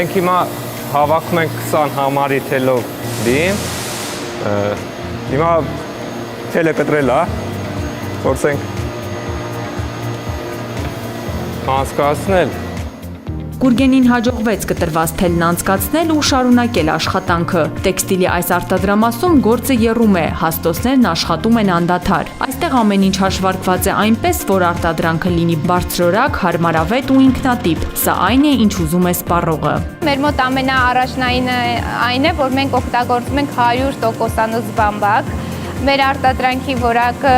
Մենք հիմա հավաքում ենք 20 համարի թելով դին, հիմա թելը կտրել է, փորձենք անցկացնել։ Գուրգենին հաջողվեց կտրված թելն անցկացնել ու շարունակել աշխատանքը։ Տեքստիլի այս արտադրամասում գործը եռում է, հաստոցներն աշխատում են անդադար։ Այստեղ ամեն ինչ հաշվարկված է այնպես, որ արտադրանքը լինի բարձրորակ, հարմարավետ ու ինքնատիպ։ Սա այն է, ինչ ուզում է սպառողը։ Մեր մոտ ամենաառաջնայինը այն է, որ մենք օգտագործում ենք 100%-անոց բամբակ։ Մեր արտադրանքի որակը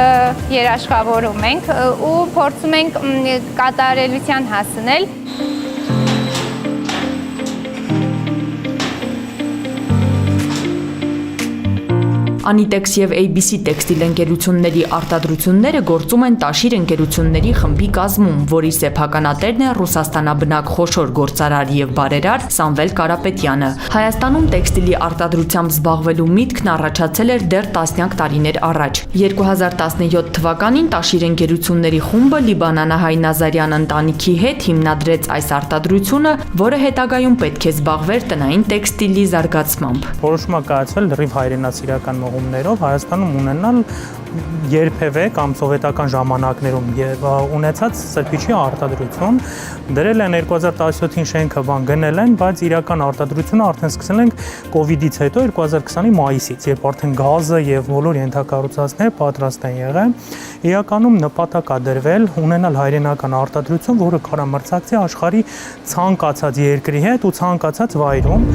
երաշխավորում ենք ու փորձում ենք կատարելության հասնել։ Անիտեքս և ABC տեքստիլ ընկերությունների արտադրությունները գործում են Տաշիր ընկերությունների խմբի կազմում, որի սեփականատերն է Ռուսաստանաբնակ խոշոր գործարար և բարերար Սամվել Կարապետյանը։ Հայաստանում տեքստիլի արտադրությամբ զբաղվելու միտքն առաջացել էր դեռ տասնյակ տարիներ առաջ։ 2017 թվականին Տաշիր ընկերությունների խումբը լիբանանահայ Նազարյան ընտանիքի հետ հիմնադրեց այս արտադրությունը, որը հետագայում պետք է զբաղվեր տնային տեքստիլի զարգացմամբ։ Որոշում է կայացվել լրիվ հայրենասիրական մղումներով Հայաստանում ունենալ երբևէ կամ սովետական ժամանակներում ունեցած սրբիչի արտադրություն, դրել են 2017-ին շենքը գնել են, բայց իրական արտադրությունը արդեն սկսել ենք կովիդից հետո 2020-ի մայիսից, երբ արդեն գազը եւ բոլոր ենթակառուցվածքները պատրաստ են եղել, իրականում նպատակ է դրվել ունենալ հայրենական արտադրություն, որը կարամրցակցի աշխարհի ցանկացած երկրի հետ ու ցանկացած վայրում։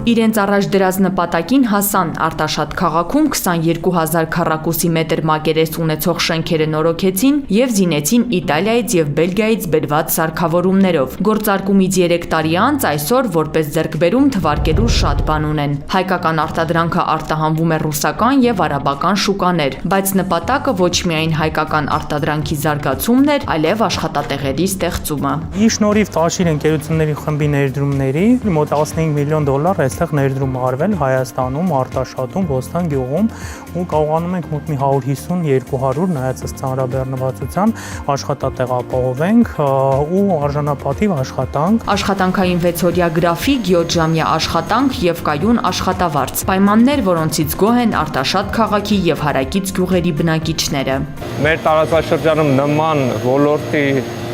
Իրենց առաջ դրած նպատակին հասան Արտաշատ քաղաքում 22,000 քառակուսի մետր մակերես ունեցող շենքերը նորոգեցին եւ զինեցին Իտալիայից եւ Բելգիայից բերված սարքավորումներով։ Գործարկումից 3 տարի անց այսօր որպես ձեռքբերում թվարկելու շատ բան ունեն։ Հայկական արտադրանքը արտահանվում է ռուսական եւ արաբական շուկաներ, բայց նպատակը ոչ միայն հայկական արտադրանքի զարգացումն էր, այլև աշխատատեղերի ստեղծումը։ Ի շնորհիվ Տաշիր ընկերությունների խմբի ներդրումների մոտ 15 միլիոն դոլար այստեղ ներդրում արվել Հայաստանում, Արտաշատում, Ոստան գյուղում ու կարողանում ենք մոտ մի 150-200 նայած ծանրաբեռնվածության աշխատատեղ ապահովենք ու արժանապատիվ աշխատանք։ Աշխատանքային 6-օրյա գրաֆիկ, 7-ժամյա աշխատանք եւ կայուն աշխատավարձ։ Պայմաններ, որոնցից գոհ են Արտաշատ քաղաքի եւ հարակից գյուղերի բնակիչները։ Մեր տարածաշրջանում նման ոլորտի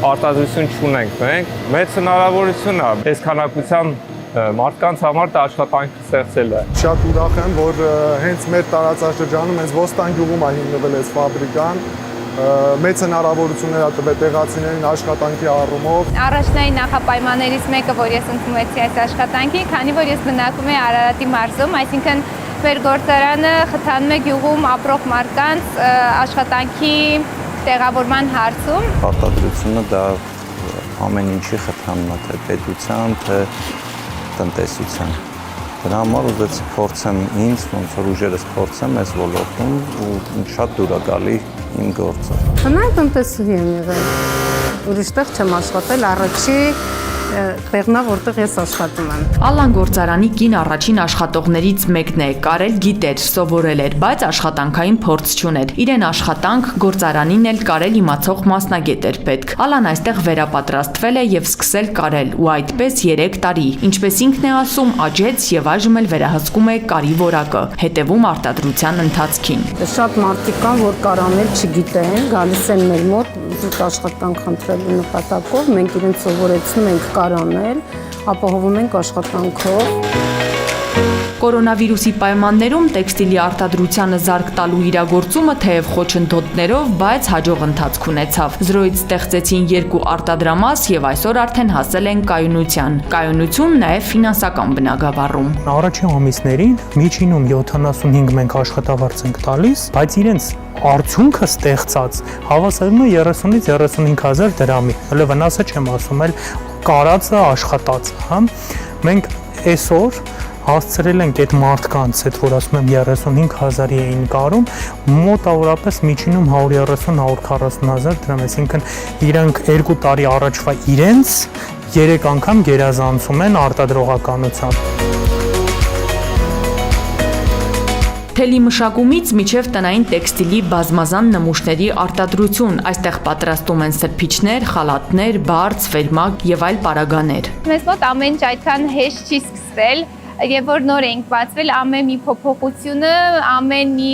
արտադրություն չունենք մենք։ Մեծ հնարավորություն է այս քանակությամբ մարդկանց համար դա աշխատանք ստեղծել է։ Շատ ուրախ եմ, որ հենց մեր տարածաշրջանում, հենց Ոստան գյուղում է հիմնվել այս ֆաբրիկան, մեծ հնարավորություններ է տվել տեղացիներին աշխատանքի առումով։ Առաջնային նախապայմաններից մեկը, որ ես ընդունվեցի այս աշխատանքի, քանի որ ես բնակվում եմ Արարատի մարզում, այսինքն մեր գործարանը խթանում է գյուղում ապրող մարդկանց աշխատանքի տեղավորման հարցում։ Արտադրությունը դա ամեն ինչի խթանումն է, թե պետության, թե տնտեսության։ Դրա համար ուզեցի փորձեմ ինձ, ոնց որ ուժերս փորձեմ այս ոլորտում ու շատ դուր է գալի իմ գործը։ Հնար տնտեսուհի եմ եղել։ Ուրիշտեղ չեմ աշխատել, առաջի տեղնա, որտեղ ես աշխատում եմ։ Ալլան գործարանի կին առաջին աշխատողներից մեկն է, կարել գիտեր, սովորել էր, բայց աշխատանքային փորձ չուներ։ Իրեն աշխատանք գործարանին էլ կարել իմացող մասնագետ էր պետք։ Ալլան այստեղ վերապատրաստվել է եւ սկսել կարել ու այդպես 3 տարի։ Ինչպես ինքն է ասում, աճեց եւ այժմ էլ վերահսկում է կարի որակը, հետևում արտադրության ընթացքին։ Շատ մարդիկ կան, որ կարանել չգիտեն, գալիս են մեր մոտ զուտ աշխատանք խնդրելու նպատակով, մենք իրենց սովորեցնում ենք կարանել, ապահովում ենք աշխատանքով։ Կորոնավիրուսի պայմաններում տեքստիլի արտադրությանը զարկ տալու իրագործումը թեև խոչընդոտներով, բայց հաջող ընթացք ունեցավ։ Զրոյից ստեղծեցին 2 արտադրամաս եւ այսօր արդեն հասել են կայունության։ Կայունություն նաեւ ֆինանսական բնագավառում։ Առաջին ամիսներին միջինում 75 մենք աշխատավարձ ենք տալիս, բայց իրենց արդյունքը ստեղծած հավասարում է 30-ից 35,000 դրամի։ Հələ վնասը չեմ ասում, այլ կարածը աշխատած, հա։ Մենք այսօր հասցրել ենք այդ մարդկանց, այդ որ ասում եմ 35,000-ի էին կարում, մոտավորապես միջինում 130-140,000 դրամ, այսինքն իրանք 2 տարի առաջվա իրենց 3 անգամ գերազանցում են արտադրողականությամբ։ Թելի մշակումից մինչև տնային տեքստիլի բազմազան նմուշների արտադրություն, այստեղ պատրաստում են սրբիչներ, խալաթներ, բարձ, ֆերմակ եւ այլ պարագաներ։ Մեզ մոտ ամեն ինչ այդքան հեշտ չի սկսվել, եւ որ նոր ենք բացվել, ամեն մի փոփոխությունը, ամեն մի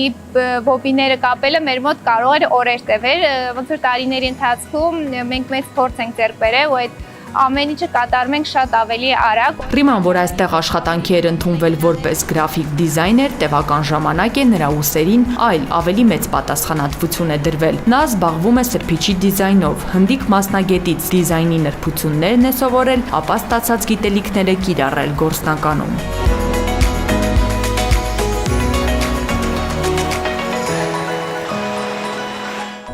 բոբիները կապելը մեր մոտ կարող էր օրեր տևել, ոնց որ տարիների ընթացքում մենք մեծ փորձ ենք ձեռք բերել ու այդ ամեն ինչը կատարում ենք շատ ավելի արագ։ Ռիման, որ այստեղ աշխատանքի էր ընդունվել որպես գրաֆիկ դիզայներ, տևական ժամանակ է նրա ուսերին այլ ավելի մեծ պատասխանատվություն է դրվել։ Նա զբաղվում է սրբիչի դիզայնով, հնդիկ մասնագետից դիզայնի նրբություններն է սովորել, ապա ստացած գիտելիքները կիրառել գործնականում։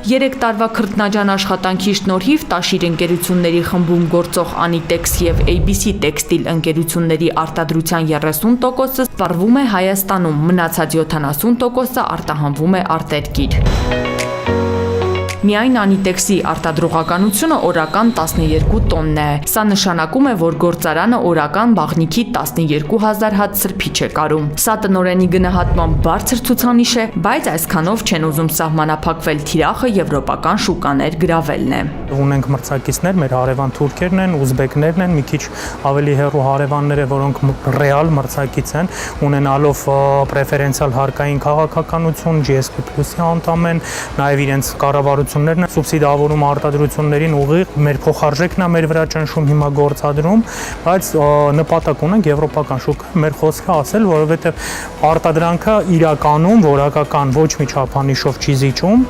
3 տարվա քրտնաջան աշխատանքի շնորհիվ Տաշիր ընկերությունների խմբում գործող Անիտեքս եւ ABC տեքստիլ ընկերությունների արտադրության 30%-ը սպառվում է Հայաստանում, մնացած 70%-ը արտահանվում է արտերկիր։ Միայն Անիտեքսի արտադրողականությունը օրական 12 տոննա է։ Սա նշանակում է, որ գործարանը օրական բաղնիքի 12000 հատ սրբիչ է կարում։ Սա տնօրենի գնահատմամբ բարձր ցուցանիշ է, բայց այսքանով չեն ուզում սահմանափակվել թիրախը եվրոպական շուկաներ գրավելն է։ Ունենք մրցակիցներ, մեր հարևան թուրքերն են, ուզբեկներն են, մի քիչ ավելի հեռու հարևանները, որոնք ռեալ մրցակից են, ունենալով պրեֆերենցիալ հարկային քաղաքականություն, GSP+-ի անդամ են, նաև իրենց կառավարություններն սուբսիդավորում արտադրություններին ուղիղ մեր փոխարժեքն է մեր վրա ճնշում հիմա գործադրում, բայց նպատակ ունենք եվրոպական շուկա մեր խոսքը ասել, որովհետև արտադրանքը իրականում որակական ոչ մի չափանիշով չի զիջում։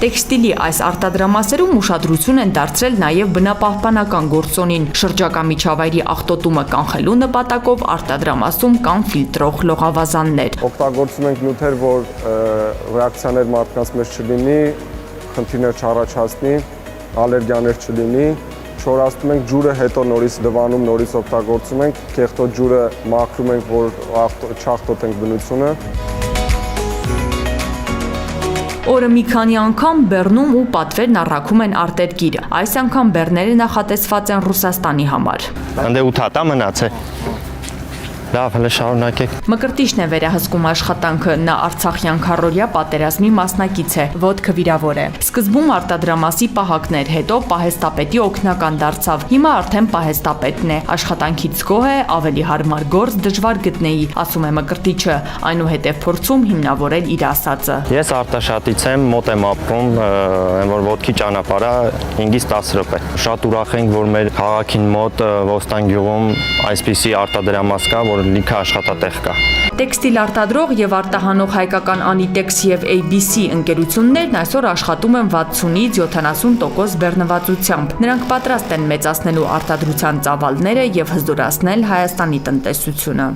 Տեքստիլի այս արտադրամասերում ուշադրություն են դարձրել նաև բնապահպանական գործոնին, շրջակա միջավայրի աղտոտումը կանխելու նպատակով արտադրամասում կան ֆիլտրող լողավազաններ։ Օգտագործում ենք նյութեր, որ ռեակցիաներ մարդկանց մեջ չլինի, խնդիրներ չառաջացնի, ալերգիաներ չլինի, չորացնում ենք ջուրը, հետո նորից լվանում, նորից օգտագործում ենք, կեղտոտ ջուրը մաքրում ենք, որ չաղտոտենք բնությունը։ Օրը մի քանի անգամ բեռնում ու պատվերն առաքում են արտերկիր։ Այս անգամ բեռները նախատեսված են Ռուսաստանի համար։ Անդե 8 հատ մնաց է։ Լավ, հələ շարունակեք։ Մկրտիչն է վերահսկում աշխատանքը, նա Արցախյան քառօրյա պատերազմի մասնակից է, ոտքը վիրավոր է։ Սկզբում արտադրամասի պահակներ, հետո պահեստապետի օգնական դարձավ։ Հիմա արդեն պահեստապետն է։ Աշխատանքից գոհ է, ավելի հարմար գործ դժվար գտնեի, ասում է մկրտիչը, այնուհետև փորձում հիմնավորել իր ասածը։ Ես Արտաշատից եմ, մոտ եմ ապրում, որ ոտքի ճանապարհը 5-ից 10 րոպե։ Շատ ուրախ ենք, որ մեր քաղաքին մոտ Ոստան գյուղում այսպիսի արտադրամաս կա, որ լիքը աշխատատեղ կա։ Տեքստիլ արտադրող եւ արտահանող հայկական Անիտեքս եւ ABC ընկերություններն այսօր աշխատում են 60-ից 70% բեռնվածությամբ։ Նրանք պատրաստ են մեծացնելու արտադրության ծավալները եւ հզորացնել Հայաստանի տնտեսությունը։